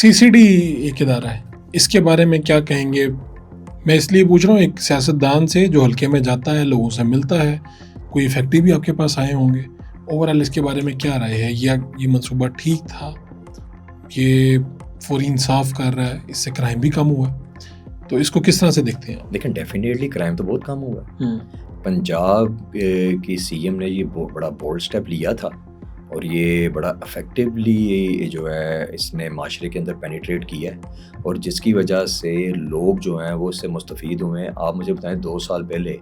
CCD ایک ادارہ ہے, اس کے بارے میں کیا کہیں گے؟ میں اس لیے پوچھ رہا ہوں, ایک سیاستدان سے جو حلقے میں جاتا ہے, لوگوں سے ملتا ہے, کوئی افیکٹو بھی آپ کے پاس آئے ہوں گے. اوورآل اس کے بارے میں کیا رائے ہے؟ یا یہ منصوبہ ٹھیک تھا, یہ فوری انصاف کر رہا ہے, اس سے کرائم بھی کم ہوا, تو اس کو کس طرح سے دیکھتے ہیں؟ لیکن ڈیفینیٹلی کرائم تو بہت کم ہوا. پنجاب کی CM نے یہ بڑا بولڈ سٹیپ لیا تھا, اور یہ بڑا افیکٹولی جو ہے اس نے معاشرے کے اندر پینیٹریٹ کیا ہے, اور جس کی وجہ سے لوگ جو ہیں وہ اس سے مستفید ہوئے ہیں. آپ مجھے بتائیں 2 سال پہلے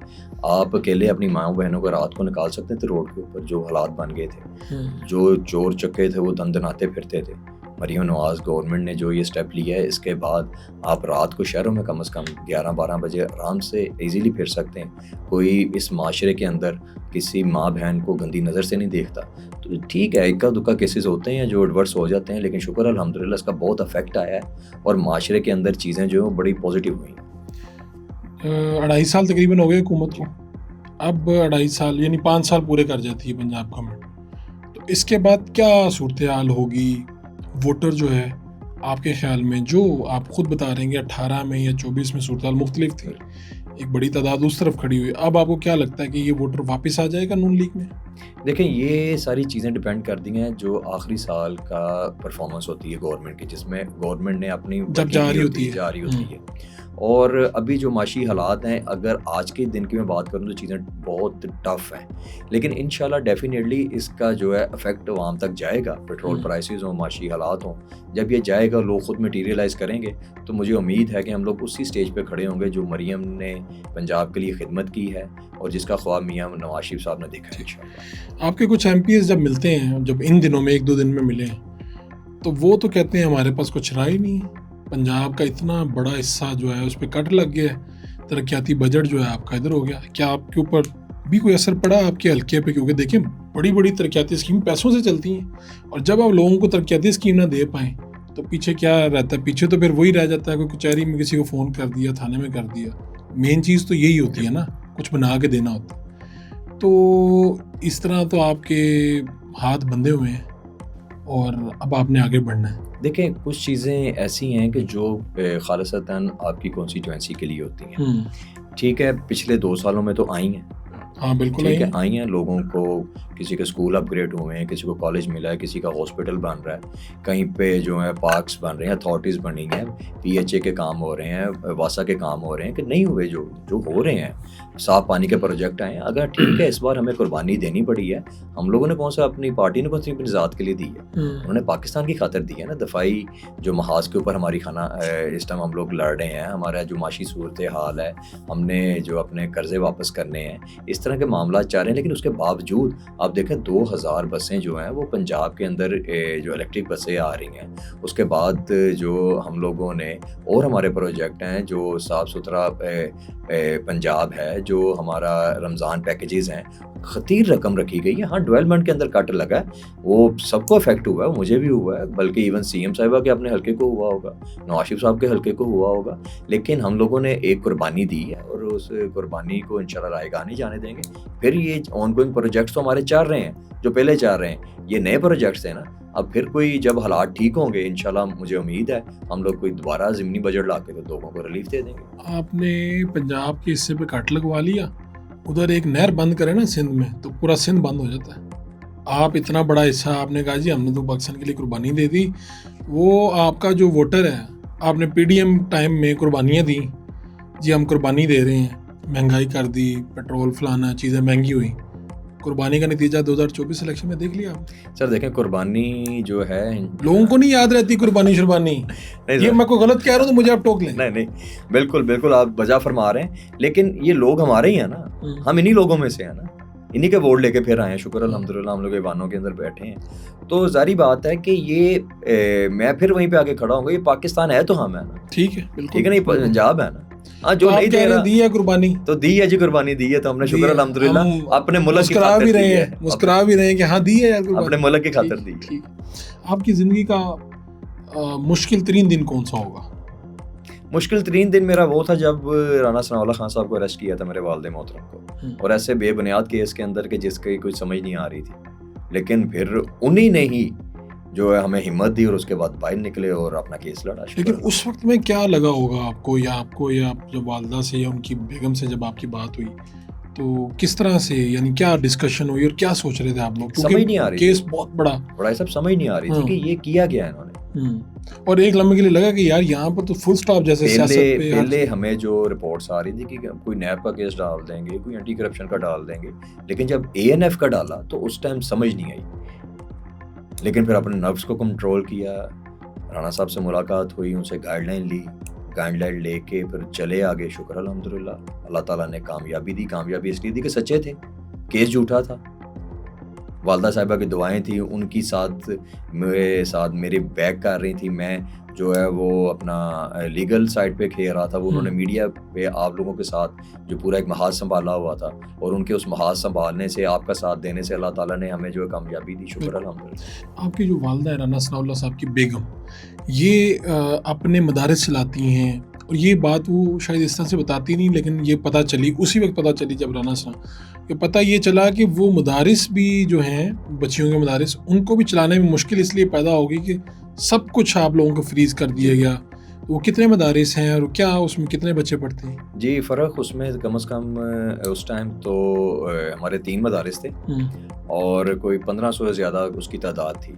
آپ اکیلے اپنی ماؤں بہنوں کو رات کو نکال سکتے تھے روڈ کے اوپر؟ جو حالات بن گئے تھے, جو چور چکے تھے وہ دندناتے پھرتے تھے. مریم نواز گورنمنٹ نے جو یہ سٹیپ لیا ہے, اس کے بعد آپ رات کو شہروں میں کم از کم 11-12 بجے آرام سے ایزیلی پھر سکتے ہیں. کوئی اس معاشرے کے اندر کسی ماں بہن کو گندی نظر سے نہیں دیکھتا. تو ٹھیک ہے, اکا دکا کیسز ہوتے ہیں جو ایڈورس ہو جاتے ہیں, لیکن شکر الحمدللہ اس کا بہت افیکٹ آیا ہے, اور معاشرے کے اندر چیزیں جو ہیں بڑی پازیٹیو ہوئی ہیں. 2.5 سال تقریباً ہو گئے حکومت کو, اب 2.5 سال یعنی 5 سال پورے کر جاتی ہے پنجاب گورنمنٹ. تو اس کے بعد کیا صورتحال ہوگی؟ ووٹر جو ہے آپ کے خیال میں, جو آپ خود بتا رہے ہیں کہ 18 میں یا 24 میں صورتحال مختلف تھی, ایک بڑی تعداد اس طرف کھڑی ہوئی, اب آپ کو کیا لگتا ہے کہ یہ ووٹر واپس آ جائے گا نون لیگ میں؟ دیکھیں, یہ ساری چیزیں ڈیپینڈ کرتی ہیں جو آخری سال کا پرفارمنس ہوتی ہے گورنمنٹ کی, جس میں گورنمنٹ نے اپنی جب جاری ہوتی ہے. اور ابھی جو معاشی حالات ہیں, اگر آج کے دن کی میں بات کروں تو چیزیں بہت ٹف ہیں, لیکن انشاءاللہ ڈیفینیٹلی اس کا جو ہے افیکٹ عوام تک جائے گا. پیٹرول پرائسز ہوں, معاشی حالات ہوں, جب یہ جائے گا, لوگ خود میٹیریلائز کریں گے, تو مجھے امید ہے کہ ہم لوگ اسی سٹیج پہ کھڑے ہوں گے جو مریم نے پنجاب کے لیے خدمت کی ہے, اور جس کا خواب میاں نواز شریف صاحب نے دیکھا ہے انشاءاللہ. آپ کے کچھ MPs جب ملتے ہیں, جب ان دنوں میں 1-2 دن میں ملے, تو وہ تو کہتے ہیں ہمارے پاس کچھ رائے نہیں ہے, پنجاب کا اتنا بڑا حصہ جو ہے اس پہ کٹ لگ گیا ہے, ترقیاتی بجٹ جو ہے آپ کا ادھر ہو گیا. کیا آپ کے اوپر بھی کوئی اثر پڑا آپ کے حلقے پہ؟ کیونکہ دیکھیں, بڑی بڑی ترقیاتی اسکیم پیسوں سے چلتی ہیں, اور جب آپ لوگوں کو ترقیاتی اسکیم نہ دے پائیں تو پیچھے کیا رہتا ہے؟ پیچھے تو پھر وہی رہ جاتا ہے, کوئی کچہری میں کسی کو فون کر دیا, تھانے میں کر دیا. مین چیز تو یہی ہوتی ہے نا, کچھ بنا کے دینا ہوتا ہے. تو اس طرح تو آپ کے ہاتھ بندھے ہوئے ہیں, اور اب آپ نے آگے بڑھنا ہے. دیکھیں, کچھ چیزیں ایسی ہیں کہ جو خالصتاً آپ کی کانسٹیٹوئنسی کے لیے ہوتی ہیں. ٹھیک ہے, پچھلے 2 سالوں میں تو آئی ہیں. ہاں بالکل ٹھیک ہے, آئی ہیں. لوگوں کو کسی کے اسکول اپ گریڈ ہوئے ہیں, کسی کو کالج ملا ہے, کسی کا ہاسپٹل بن رہا ہے, کہیں پہ جو ہے پارکس بن رہے ہیں, اتھارٹیز بنی ہیں, PHA کے کام ہو رہے ہیں, واسا کے کام ہو رہے ہیں, کہ نہیں ہوئے جو ہو رہے ہیں. صاف پانی کے پروجیکٹ آئے ہیں. اگر ٹھیک ہے, اس بار ہمیں قربانی دینی پڑی ہے. ہم لوگوں نے کون سا اپنی پارٹی نے کون سی اپنی ذات کے لیے دی ہے؟ انہوں نے پاکستان کی خاطر دی ہے نا. دفاعی جو محاذ کے اوپر ہماری اس ٹائم ہم لوگ لڑ رہے ہیں, ہمارا جو معاشی صورت حال ہے, ہم نے جو اپنے قرضے واپس کرنے ہیں, اس طرح کے معاملات چاہ رہے ہیں. لیکن اس کے باوجود آپ دیکھیں 2000 بسیں جو ہیں وہ پنجاب کے اندر جو الیکٹرک بسیں آ رہی ہیں. اس کے بعد جو ہم لوگوں نے اور ہمارے پروجیکٹ ہیں, جو صاف ستھرا پنجاب ہے, جو ہمارا رمضان پیکیجز ہیں, خطیر رقم رکھی گئی ہے. ہاں, ڈیولپمنٹ کے اندر کٹ لگا ہے, وہ سب کو افیکٹ ہوا ہے, مجھے بھی ہوا ہے, بلکہ ایون CM صاحبہ کے اپنے حلقے کو ہوا ہوگا, نواز شریف صاحب کے حلقے کو ہوا ہوگا. لیکن ہم لوگوں نے ایک قربانی دی ہے, اور اس قربانی کو انشاءاللہ رائے گاہ نہیں جانے دیں گے. پھر یہ آن گوئنگ پروجیکٹس تو ہمارے چل رہے ہیں, جو پہلے چل رہے ہیں, یہ نئے پروجیکٹس ہیں نا. اب پھر کوئی جب حالات ٹھیک ہوں گے انشاءاللہ, مجھے امید ہے ہم لوگ کوئی دوبارہ ضمنی بجٹ لا کے تو لوگوں کو ریلیف دے دیں گے. آپ نے پنجاب کے حصے پہ کٹ لگوا لیا, ادھر ایک نہر بند کرے نا سندھ میں, تو پورا سندھ بند ہو جاتا ہے. آپ اتنا بڑا حصہ آپ نے کہا جی ہم نے تو پاکستان کے لیے قربانی دے دی. وہ آپ کا جو ووٹر ہے, آپ نے PDM ٹائم میں قربانیاں دی, جی ہم قربانی دے رہے ہیں, مہنگائی کر دی, پیٹرول فلانا, چیزیں مہنگی ہوئی. قربانی کا نتیجہ 2024 الیکشن میں دیکھ لیا آپ. سر دیکھیں, قربانی جو ہے لوگوں کو نہیں یاد رہتی قربانی شربانی. یہ میں کوئی غلط کہہ رہا ہوں تو مجھے آپ ٹوک لیں. نہیں, بالکل آپ بجا فرما رہے ہیں, لیکن یہ لوگ ہمارے ہی ہیں نا, ہم انہی لوگوں میں سے ہیں نا, انہی کے ووٹ لے کے پھر آئے ہیں. شکر الحمدللہ ہم لوگ ایوانوں کے اندر بیٹھے ہیں. تو ظاہری بات ہے کہ یہ میں پھر وہیں پہ آگے کھڑا ہوں گا, یہ پاکستان ہے تو ہم ہے نا. ٹھیک ہے نا, یہ پنجاب ہے نا. ہاں, جو نہیں دے رہا دی ہے قربانی تو دی ہے جی, قربانی دی ہے تو ہم نے شکر الحمدللہ اپنے ملک کی خاطر مسکرا بھی رہے ہیں کہ ہاں دی ہے یار, اپنے ملک کی خاطر دی ہے. آپ کی زندگی کا مشکل ترین دن کون سا ہوگا؟ مشکل ترین دن میرا وہ تھا جب رانا ثناء اللہ خان صاحب کو اریسٹ کیا تھا میرے والد محترم کو, اور ایسے بے بنیاد کیس کے اندر کہ جس کی کوئی سمجھ نہیں آ رہی تھی. لیکن پھر انہی نے ہی جو ہے ہمیں ہمت دی اور اس کے بعد باہر نکلے اور اپنا کیس لڑا. لیکن اس وقت میں کیا لگا ہوگا آپ کو یا جب والدہ سے یا ان کی بیگم سے جب آپ کی بات ہوئی تو کس طرح سے, یعنی کیا ڈسکشن ہوئی اور کیا سوچ رہے تھے آپ لوگ, سمجھ نہیں آ رہی کیس بہت بڑا سب سمجھ نہیں آ رہی تھی کہ یہ کیا گیا انہوں نے. اور ایک لمحے کے لیے لگا کہ یار یہاں پر تو فل سٹاپ جیسے سیاست پہ پہلے ہمیں جو رپورٹس آ رہی تھی کہ کوئی نیب کا کیس ڈال دیں گے, کوئی اینٹی کرپشن کا ڈال دیں گے, لیکن جب ANF کا ڈالا تو اس ٹائم سمجھ نہیں آئی. لیکن پھر اپنے نفس کو کنٹرول کیا, رانا صاحب سے ملاقات ہوئی, ان سے گائیڈ لائن لے کے پھر چلے آگے. شکر الحمدللہ اللہ تعالیٰ نے کامیابی دی. کامیابی اس لیے دی کہ سچے تھے, کیس جھوٹا تھا. والدہ صاحبہ کی دعائیں تھیں, ان کی میرے ساتھ میری بیک کر رہی تھی. میں جو ہے وہ اپنا لیگل سائٹ پہ کھیل رہا تھا, وہ انہوں نے میڈیا پہ آپ لوگوں کے ساتھ جو پورا ایک محاذ سنبھالا ہوا تھا, اور ان کے اس محاذ سنبھالنے سے, آپ کا ساتھ دینے سے اللہ تعالیٰ نے ہمیں جو ہے کامیابی دی. شکر الحمدللہ. آپ کی جو والدہ ہے رانا ثناء اللہ صاحب کی بیگم, یہ اپنے مدارس چلاتی ہیں, اور یہ بات وہ شاید اس طرح سے بتاتی نہیں, لیکن یہ پتہ چلی اسی وقت پتہ چلی جب رانا صاحب کہ پتہ یہ چلا کہ وہ مدارس بھی جو ہیں بچیوں کے مدارس, ان کو بھی چلانے میں مشکل اس لیے پیدا ہوگی کہ سب کچھ آپ لوگوں کو فریز کر دیا گیا. وہ کتنے مدارس ہیں اور کیا اس میں کتنے بچے پڑھتے ہیں؟ جی فرق اس میں کم از کم اس ٹائم تو ہمارے 3 مدارس تھے, اور کوئی 1500 سے زیادہ اس کی تعداد تھی.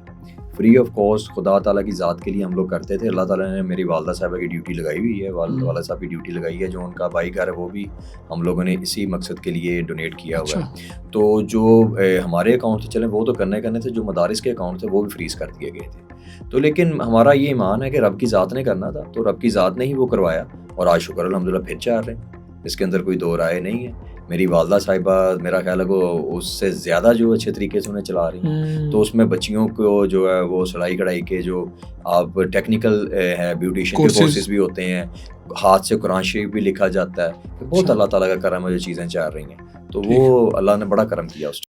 فری آف کاسٹ خدا تعالیٰ کی ذات کے لیے ہم لوگ کرتے تھے. اللہ تعالیٰ نے میری والدہ صاحبہ کی ڈیوٹی لگائی ہوئی ہے, والد صاحب کی ڈیوٹی لگائی ہے. جو ان کا بھائی گھر ہے وہ بھی ہم لوگوں نے اسی مقصد کے لیے ڈونیٹ کیا ہوا ہے. تو جو ہمارے اکاؤنٹ تھے, چلیں وہ تو کرنے تھے, جو مدارس کے اکاؤنٹ تھے وہ بھی فریز کر دیے گئے تھے. تو لیکن ہمارا یہ ایمان ہے کہ رب کی ذات نے کرنا تھا, تو رب کی ذات نے ہی وہ کروایا, اور آج شکر الحمدللہ پھر چل رہے ہیں. اس کے اندر کوئی دو رائے نہیں ہے. میری والدہ صاحبہ میرا خیال ہے وہ اس سے زیادہ جو اچھے طریقے سے انہیں چلا رہی ہیں. تو اس میں بچیوں کو جو ہے وہ سلائی کڑھائی کے جو آپ ٹیکنیکل ہے, بیوٹیشین کے کورسز بھی ہوتے ہیں, ہاتھ سے قرآن شریف بھی لکھا جاتا ہے. بہت اللہ تعالیٰ کا کرم ہے جو چیزیں چل رہی ہیں, تو وہ اللہ نے بڑا کرم کیا اس